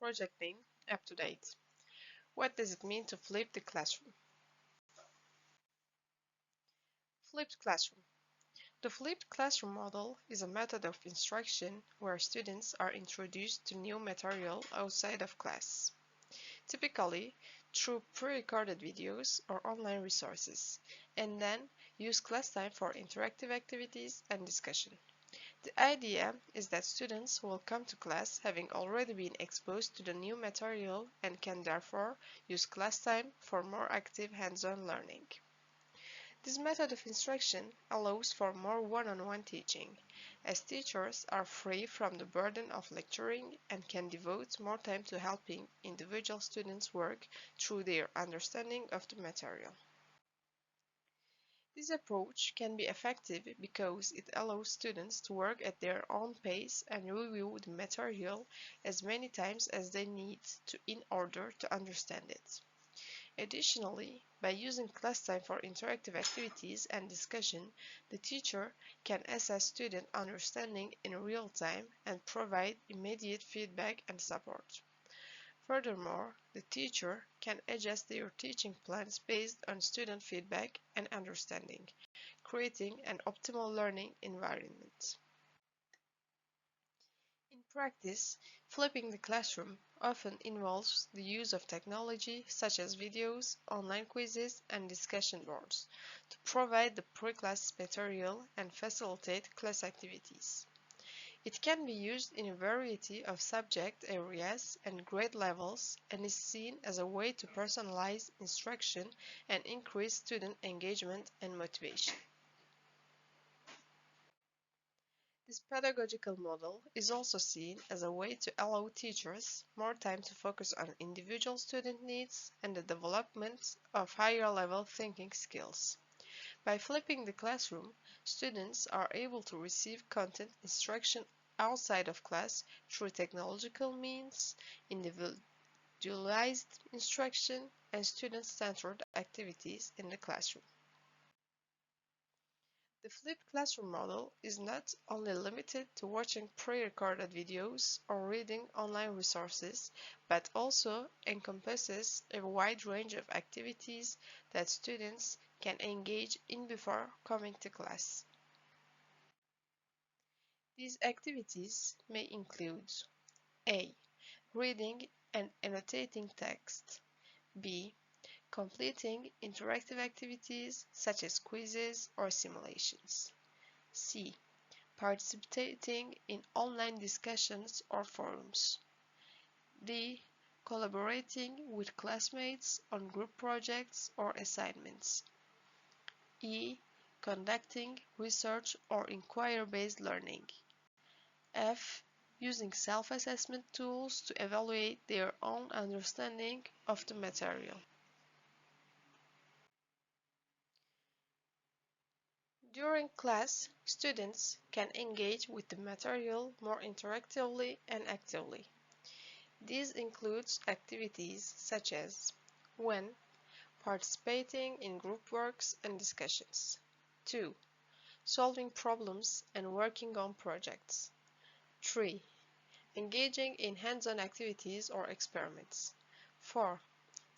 project name up to date. What does it mean to flip the classroom? Flipped classroom. The flipped classroom model is a method of instruction where students are introduced to new material outside of class, typically through pre-recorded videos or online resources, and then use class time for interactive activities and discussion. The idea is that students will come to class having already been exposed to the new material and can therefore use class time for more active hands-on learning. This method of instruction allows for more one-on-one teaching, as teachers are free from the burden of lecturing and can devote more time to helping individual students work through their understanding of the material. This approach can be effective because it allows students to work at their own pace and review the material as many times as they need to in order to understand it. Additionally, by using class time for interactive activities and discussion, the teacher can assess student understanding in real time and provide immediate feedback and support. Furthermore, the teacher can adjust their teaching plans based on student feedback and understanding, creating an optimal learning environment. In practice, flipping the classroom often involves the use of technology such as videos, online quizzes, and discussion boards to provide the pre-class material and facilitate class activities. It can be used in a variety of subject areas and grade levels and is seen as a way to personalize instruction and increase student engagement and motivation. This pedagogical model is also seen as a way to allow teachers more time to focus on individual student needs and the development of higher-level thinking skills. By flipping the classroom, students are able to receive content instruction outside of class through technological means, individualized instruction, and student-centered activities in the classroom. The flipped classroom model is not only limited to watching pre-recorded videos or reading online resources, but also encompasses a wide range of activities that students can engage in before coming to class. These activities may include A. Reading and annotating text. B. Completing interactive activities such as quizzes or simulations. C. Participating in online discussions or forums. D. Collaborating with classmates on group projects or assignments. E. Conducting research or inquiry-based learning. F. Using self-assessment tools to evaluate their own understanding of the material. During class, students can engage with the material more interactively and actively. This includes activities such as 1. Participating in group works and discussions. 2. Solving problems and working on projects. 3. Engaging in hands-on activities or experiments. 4.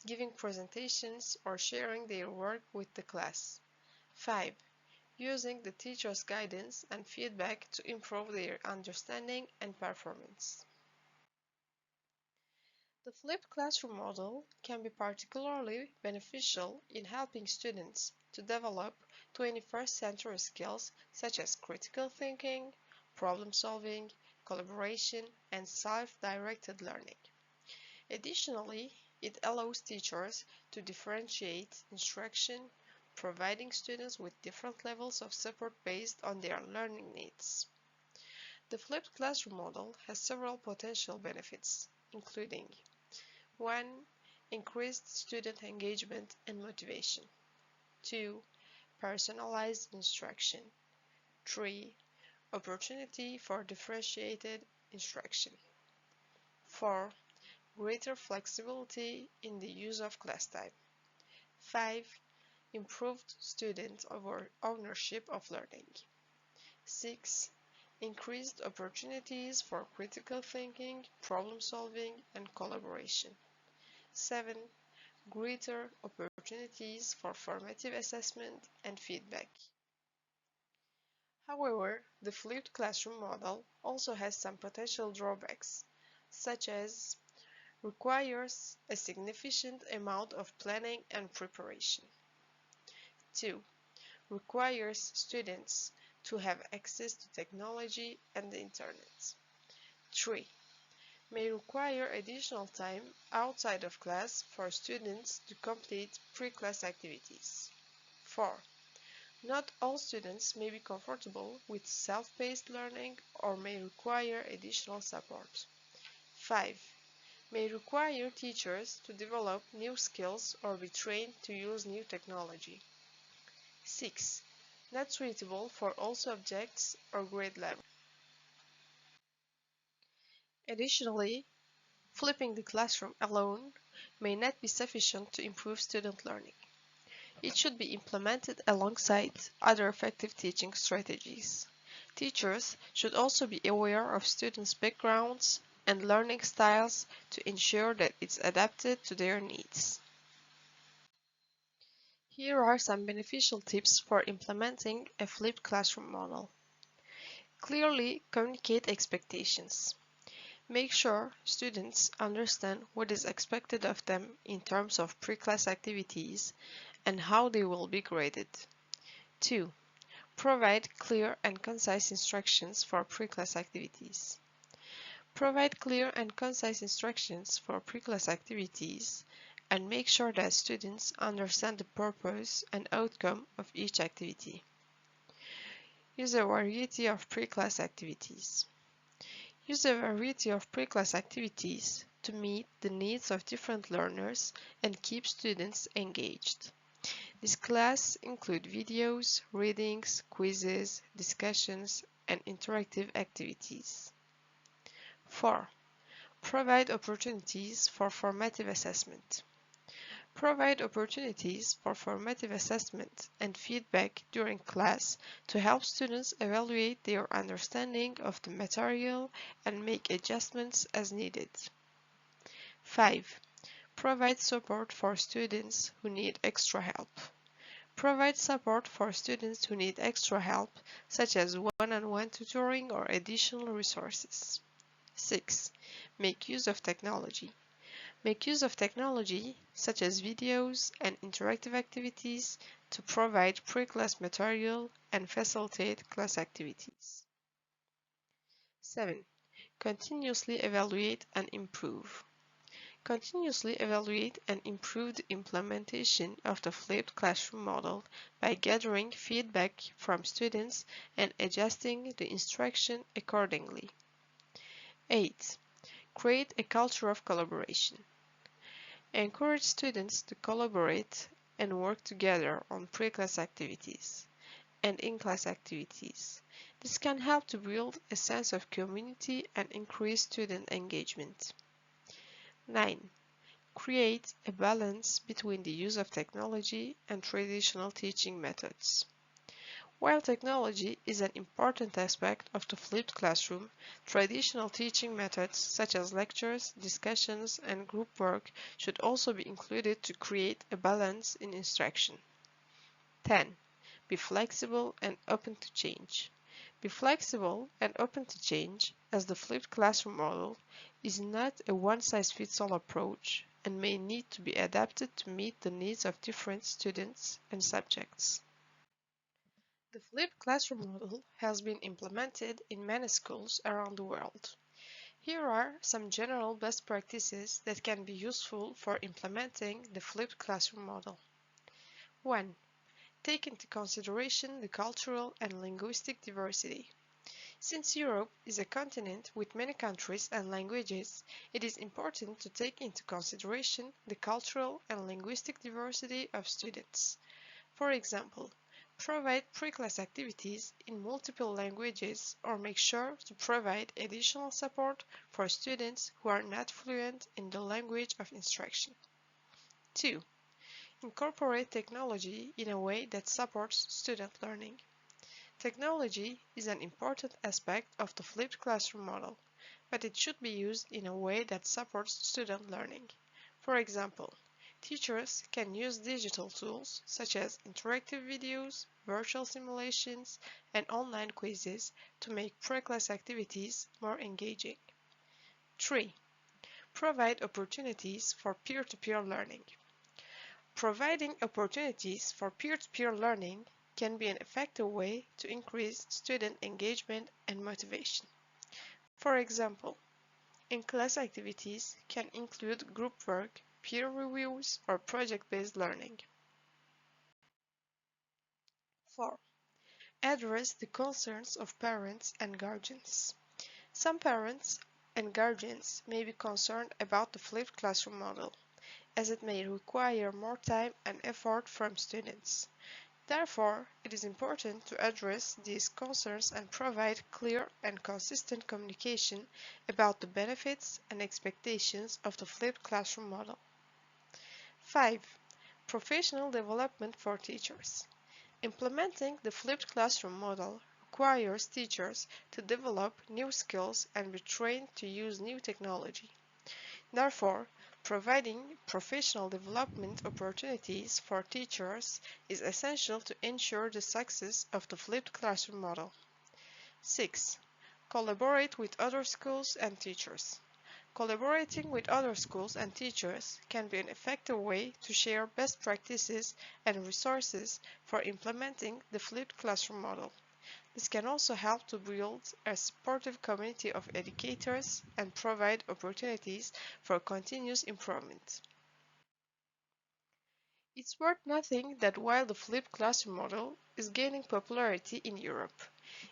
Giving presentations or sharing their work with the class. 5. Using the teacher's guidance and feedback to improve their understanding and performance. The flipped classroom model can be particularly beneficial in helping students to develop 21st century skills such as critical thinking, problem solving, collaboration, and self-directed learning. Additionally, it allows teachers to differentiate instruction, providing students with different levels of support based on their learning needs. The flipped classroom model has several potential benefits, including 1. Increased student engagement and motivation. 2. Personalized instruction. 3. Opportunity for differentiated instruction. 4. Greater flexibility in the use of class time. 5. Improved student ownership of learning. 6. increased opportunities for critical thinking, problem solving, and collaboration. 7. Greater opportunities for formative assessment and feedback. However, the flipped classroom model also has some potential drawbacks, such as requires a significant amount of planning and preparation. 2. Requires students to have access to technology and the internet. 3. May require additional time outside of class for students to complete pre-class activities. 4. Not all students may be comfortable with self-paced learning or may require additional support. 5. May require teachers to develop new skills or be trained to use new technology. 6. Not suitable for all subjects or grade level. Additionally, flipping the classroom alone may not be sufficient to improve student learning. It should be implemented alongside other effective teaching strategies. Teachers should also be aware of students' backgrounds and learning styles to ensure that it's adapted to their needs. Here are some beneficial tips for implementing a flipped classroom model. Clearly communicate expectations. Make sure students understand what is expected of them in terms of pre-class activities and how they will be graded. 2. Provide clear and concise instructions for pre-class activities. Provide clear and concise instructions for pre-class activities and make sure that students understand the purpose and outcome of each activity. Use a variety of pre-class activities. Use a variety of pre-class activities to meet the needs of different learners and keep students engaged. This class includes videos, readings, quizzes, discussions, and interactive activities. 4. Provide opportunities for formative assessment. Provide opportunities for formative assessment and feedback during class to help students evaluate their understanding of the material and make adjustments as needed. 5. Provide support for students who need extra help. Provide support for students who need extra help, such as one-on-one tutoring or additional resources. 6. Make use of technology. Make use of technology, such as videos and interactive activities, to provide pre-class material and facilitate class activities. 7. Continuously evaluate and improve. Continuously evaluate and improve the implementation of the flipped classroom model by gathering feedback from students and adjusting the instruction accordingly. 8. Create a culture of collaboration. Encourage students to collaborate and work together on pre-class activities and in-class activities. This can help to build a sense of community and increase student engagement. 9. Create a balance between the use of technology and traditional teaching methods. While technology is an important aspect of the flipped classroom, traditional teaching methods such as lectures, discussions, and group work should also be included to create a balance in instruction. 10. Be flexible and open to change. Be flexible and open to change, as the flipped classroom model is not a one-size-fits-all approach and may need to be adapted to meet the needs of different students and subjects. The flipped classroom model has been implemented in many schools around the world. Here are some general best practices that can be useful for implementing the flipped classroom model. 1. Take into consideration the cultural and linguistic diversity. Since Europe is a continent with many countries and languages, it is important to take into consideration the cultural and linguistic diversity of students. For example, provide pre-class activities in multiple languages or make sure to provide additional support for students who are not fluent in the language of instruction. 2. Incorporate technology in a way that supports student learning. Technology is an important aspect of the flipped classroom model, but it should be used in a way that supports student learning. For example, teachers can use digital tools such as interactive videos, virtual simulations, and online quizzes to make pre-class activities more engaging. 3. Provide opportunities for peer-to-peer learning. Providing opportunities for peer-to-peer learning can be an effective way to increase student engagement and motivation. For example, in-class activities can include group work, peer reviews, or project-based learning. 4. Address the concerns of parents and guardians. Some parents and guardians may be concerned about the flipped classroom model, as it may require more time and effort from students. Therefore, it is important to address these concerns and provide clear and consistent communication about the benefits and expectations of the flipped classroom model. 5. Professional development for teachers. Implementing the flipped classroom model requires teachers to develop new skills and be trained to use new technology. Therefore, providing professional development opportunities for teachers is essential to ensure the success of the flipped classroom model. 6. Collaborate with other schools and teachers. Collaborating with other schools and teachers can be an effective way to share best practices and resources for implementing the flipped classroom model. This can also help to build a supportive community of educators and provide opportunities for continuous improvement. It's worth noting that while the flipped classroom model is gaining popularity in Europe,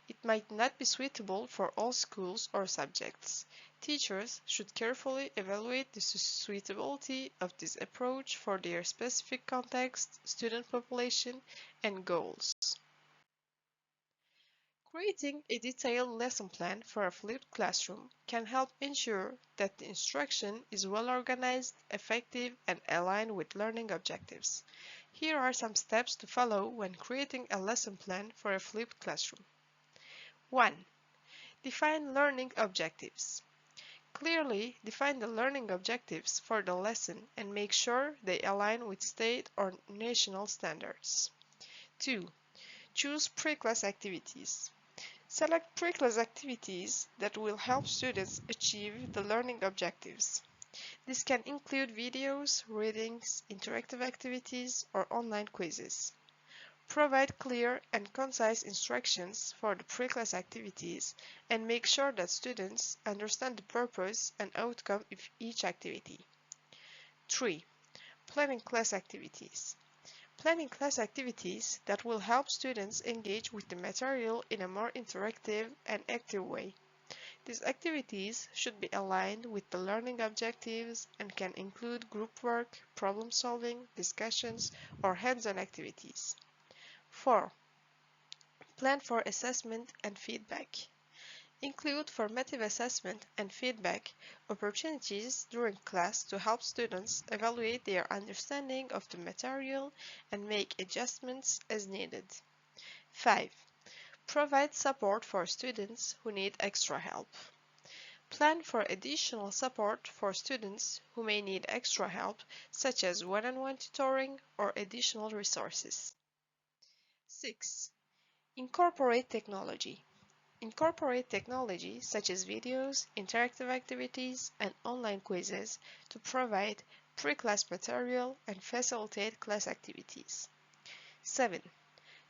it might not be suitable for all schools or subjects. Teachers should carefully evaluate the suitability of this approach for their specific context, student population, and goals. Creating a detailed lesson plan for a flipped classroom can help ensure that the instruction is well organized, effective, and aligned with learning objectives. Here are some steps to follow when creating a lesson plan for a flipped classroom. 1. Define learning objectives. Clearly define the learning objectives for the lesson and make sure they align with state or national standards. 2. Choose pre-class activities. Select pre-class activities that will help students achieve the learning objectives. This can include videos, readings, interactive activities, or online quizzes. Provide clear and concise instructions for the pre-class activities and make sure that students understand the purpose and outcome of each activity. 3. Planning class activities. Planning class activities that will help students engage with the material in a more interactive and active way. These activities should be aligned with the learning objectives and can include group work, problem solving, discussions, or hands-on activities. 4. Plan for assessment and feedback. Include formative assessment and feedback opportunities during class to help students evaluate their understanding of the material and make adjustments as needed. 5. Provide support for students who need extra help. Plan for additional support for students who may need extra help, such as one-on-one tutoring or additional resources. 6. Incorporate technology. Incorporate technology such as videos, interactive activities, and online quizzes to provide pre-class material and facilitate class activities. 7.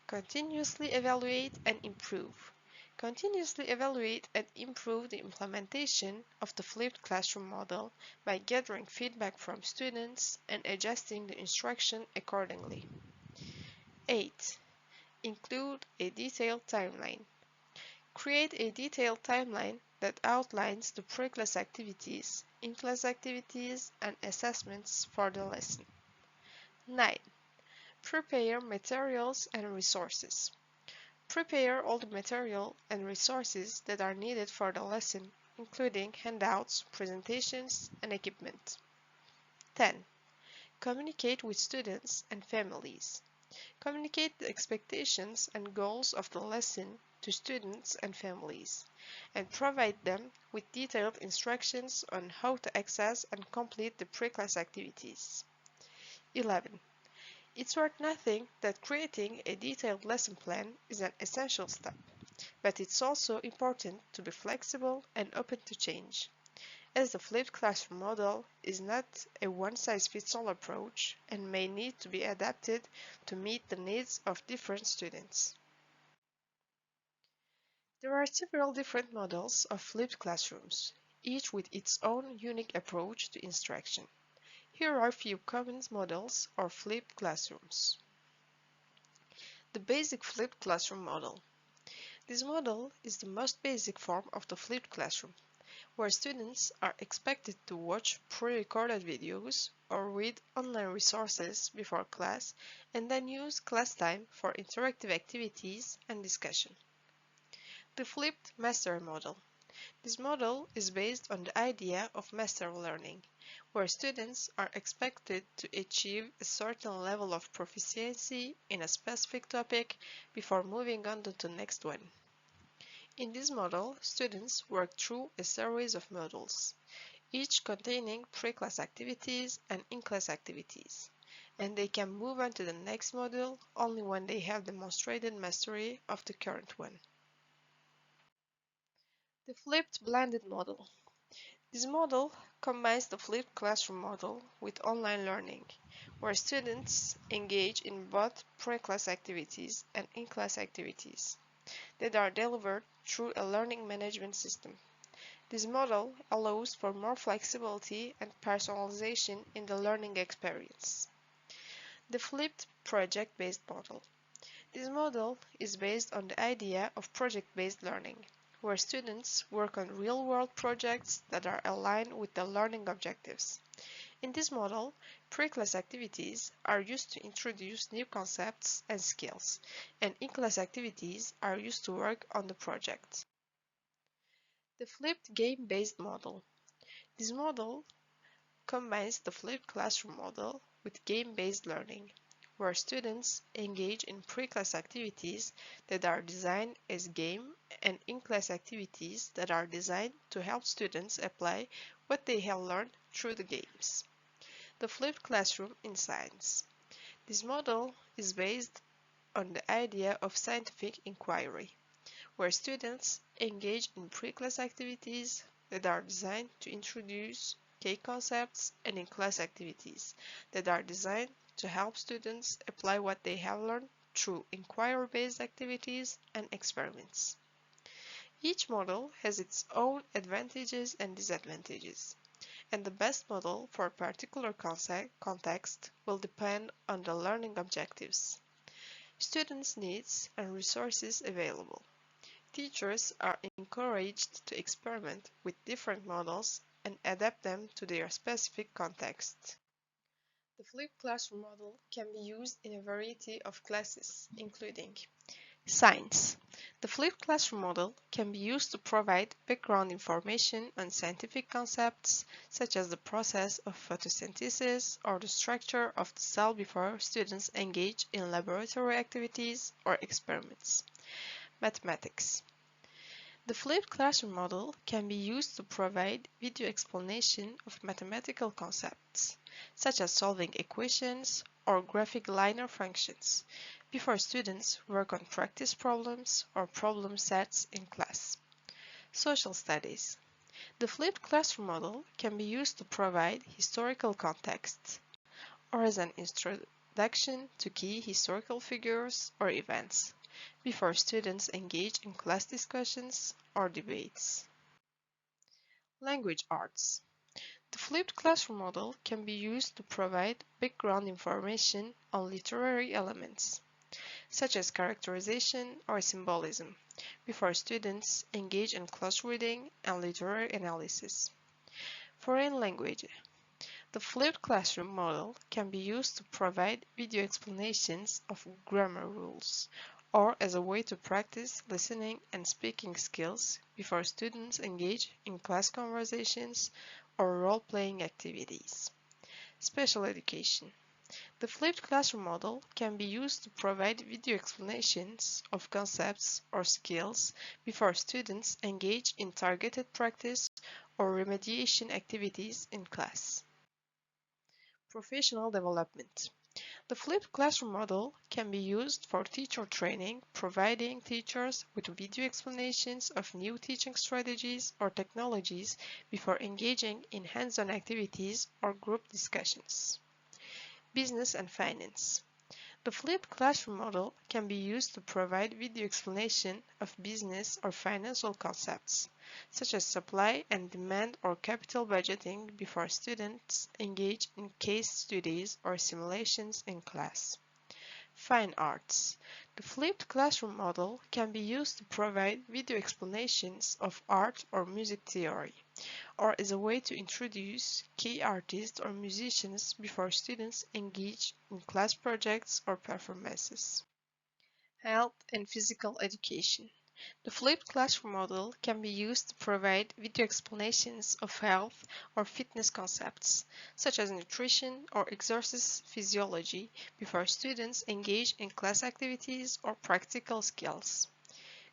Continuously evaluate and improve. Continuously evaluate and improve the implementation of the flipped classroom model by gathering feedback from students and adjusting the instruction accordingly. 8. Include a detailed timeline. Create a detailed timeline that outlines the pre-class activities, in-class activities, and assessments for the lesson. 9. Prepare materials and resources. Prepare all the material and resources that are needed for the lesson, including handouts, presentations, and equipment. 10. Communicate with students and families. Communicate the expectations and goals of the lesson to students and families, and provide them with detailed instructions on how to access and complete the pre-class activities. 11. It's worth noting that creating a detailed lesson plan is an essential step, but it's also important to be flexible and open to change, as the flipped classroom model is not a one-size-fits-all approach and may need to be adapted to meet the needs of different students. There are several different models of flipped classrooms, each with its own unique approach to instruction. Here are a few common models of flipped classrooms. The basic flipped classroom model. This model is the most basic form of the flipped classroom, where students are expected to watch pre-recorded videos or read online resources before class and then use class time for interactive activities and discussion. The flipped mastery model. This model is based on the idea of mastery learning, where students are expected to achieve a certain level of proficiency in a specific topic before moving on to the next one. In this model, students work through a series of modules, each containing pre-class activities and in-class activities, and they can move on to the next module only when they have demonstrated mastery of the current one. The flipped blended model. This model combines the flipped classroom model with online learning, where students engage in both pre-class activities and in-class activities that are delivered through a learning management system. This model allows for more flexibility and personalization in the learning experience. The flipped project-based model. This model is based on the idea of project-based learning, where students work on real-world projects that are aligned with the learning objectives. In this model, pre-class activities are used to introduce new concepts and skills, and in-class activities are used to work on the project. The flipped game-based model. This model combines the flipped classroom model with game-based learning, where students engage in pre-class activities that are designed as game and in-class activities that are designed to help students apply what they have learned through the games. The flipped classroom in science. This model is based on the idea of scientific inquiry, where students engage in pre-class activities that are designed to introduce key concepts and in-class activities that are designed to help students apply what they have learned through inquiry-based activities and experiments. Each model has its own advantages and disadvantages, and the best model for a particular context will depend on the learning objectives, students' needs, and resources available. Teachers are encouraged to experiment with different models and adapt them to their specific context. The flipped classroom model can be used in a variety of classes, including science. The flipped classroom model can be used to provide background information on scientific concepts, such as the process of photosynthesis or the structure of the cell before students engage in laboratory activities or experiments. Mathematics. The flipped classroom model can be used to provide video explanation of mathematical concepts, such as solving equations or graphic linear functions, before students work on practice problems or problem sets in class. Social studies. The flipped classroom model can be used to provide historical context, or as an introduction to key historical figures or events, before students engage in class discussions or debates. Language arts. The flipped classroom model can be used to provide background information on literary elements, such as characterization or symbolism, before students engage in close reading and literary analysis. Foreign language. The flipped classroom model can be used to provide video explanations of grammar rules, or as a way to practice listening and speaking skills before students engage in class conversations or role-playing activities. Special education. The flipped classroom model can be used to provide video explanations of concepts or skills before students engage in targeted practice or remediation activities in class. Professional development. The flipped classroom model can be used for teacher training, providing teachers with video explanations of new teaching strategies or technologies before engaging in hands-on activities or group discussions. Business and finance. The flipped classroom model can be used to provide video explanation of business or financial concepts, such as supply and demand or capital budgeting before students engage in case studies or simulations in class. Fine arts. The flipped classroom model can be used to provide video explanations of art or music theory, or as a way to introduce key artists or musicians before students engage in class projects or performances. Health and physical education. The flipped classroom model can be used to provide video explanations of health or fitness concepts, such as nutrition or exercise physiology, before students engage in class activities or practical skills.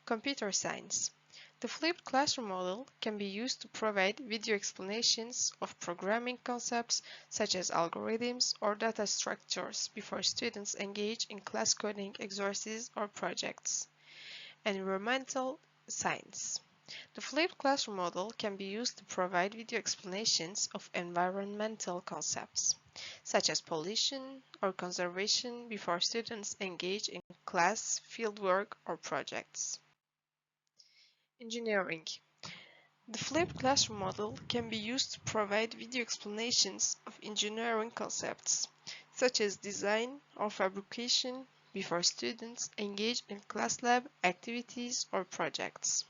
Computer science. The flipped classroom model can be used to provide video explanations of programming concepts such as algorithms or data structures before students engage in class coding exercises or projects. Environmental science. The flipped classroom model can be used to provide video explanations of environmental concepts, such as pollution or conservation before students engage in class fieldwork or projects. Engineering. The flipped classroom model can be used to provide video explanations of engineering concepts, such as design or fabrication, before students engage in class lab activities or projects.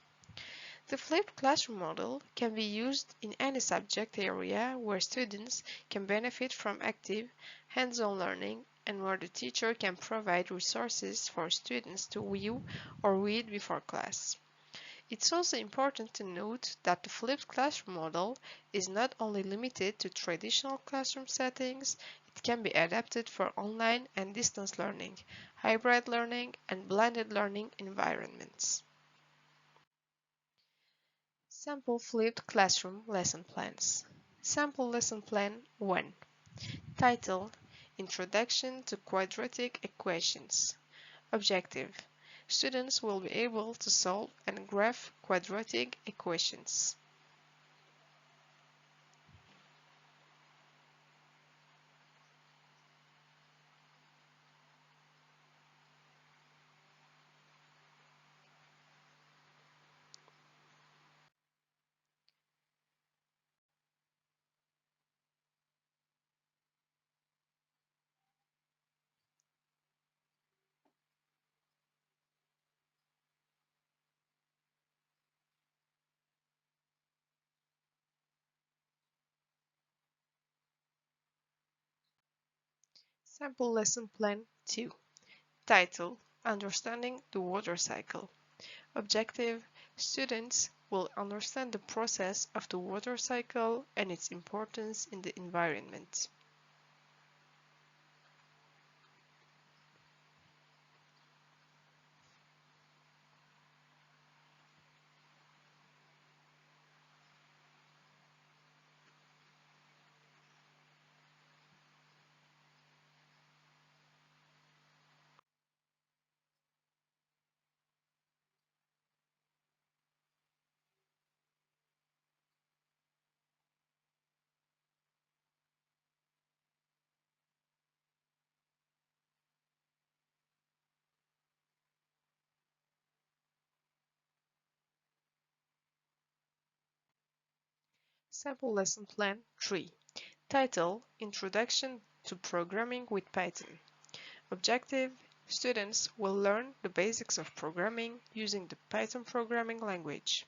The flipped classroom model can be used in any subject area where students can benefit from active, hands-on learning and where the teacher can provide resources for students to view or read before class. It's also important to note that the flipped classroom model is not only limited to traditional classroom settings, it can be adapted for online and distance learning, hybrid learning, and blended learning environments. Sample flipped classroom lesson plans. Sample lesson plan 1. Title: Introduction to Quadratic Equations. Objective: Students will be able to solve and graph quadratic equations. Sample lesson plan 2. Title: Understanding the water cycle. Objective: Students will understand the process of the water cycle and its importance in the environment. Sample lesson plan 3. Title: Introduction to Programming with Python. Objective: Students will learn the basics of programming using the Python programming language.